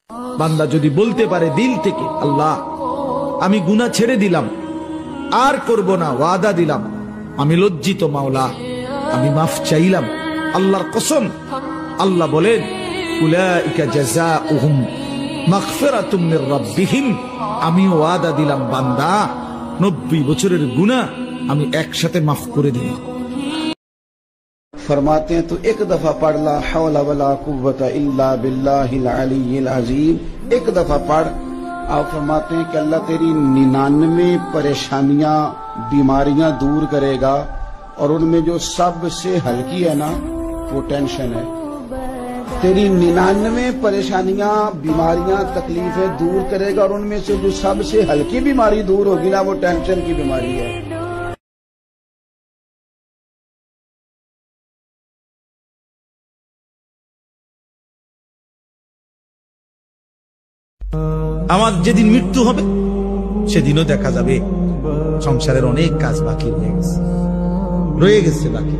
বান্দা যদি বলতে পারে দিল থেকে, আল্লাহ আমি গুনাহ ছেড়ে দিলাম, আর করব না, ওয়াদা দিলাম, আমি লজ্জিত মাওলা, আমি মাফ চাইলাম, আল্লাহর কসম, আল্লাহ বলেন উলাইকা জাযাউহুম মাগফিরাতুম মির রাব্বিহিম, আমি ওয়াদা দিলাম বান্দা 90 বছরের গুনাহ আমি একসাথে মাফ করে দেব। फरमाते हैं तो एक दफा पढ़ ला हौला वला कुव्वता इल्ला बिल्लाहिल अलीय्यिल अज़ीम, एक दफा पढ़। आप फरमाते हैं कि अल्लाह तेरी 99 परेशानियां बीमारियां दूर करेगा, और उनमें जो सबसे हल्की है ना वो टेंशन है। तेरी 99 परेशानियां बीमारियां तकलीफें दूर करेगा, और उनमें से जो सबसे हल्की बीमारी दूर होगी ना वो टेंशन की बीमारी है। আমার যেদিন মৃত্যু হবে সেদিনও দেখা যাবে সংসারের অনেক কাজ বাকি রয়ে গেছে বাকি।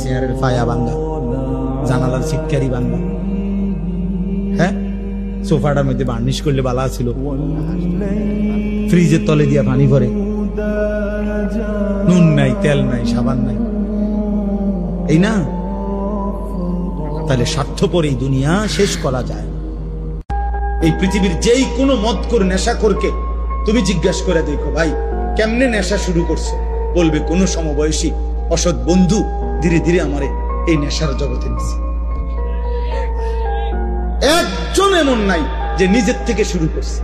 চেয়ারের ফায়া ভাঙ্গা, জানালার ছিটকারি ভাঙ্গা, হ্যাঁ সোফাটার মধ্যে বার্নিশ করলে বালা ছিল, ফ্রিজের তলে দিয়া পানি ভরে, নুন নাই, তেল নাই, সাবান নাই, এই না? তাহলে স্বার্থপর এই দুনিয়া শেষ করা যায়। এই পৃথিবীর যেই কোনো মদখোর নেশাখোরকে তুমি জিজ্ঞাসা করে দেখো, ভাই কেমনে নেশা শুরু করছে, বলবে কোন সমবয়সী অসৎ বন্ধু ধীরে ধীরে আমারে এই নেশার জগতে নিছে। একজন এমন নাই যে নিজের থেকে শুরু করছে।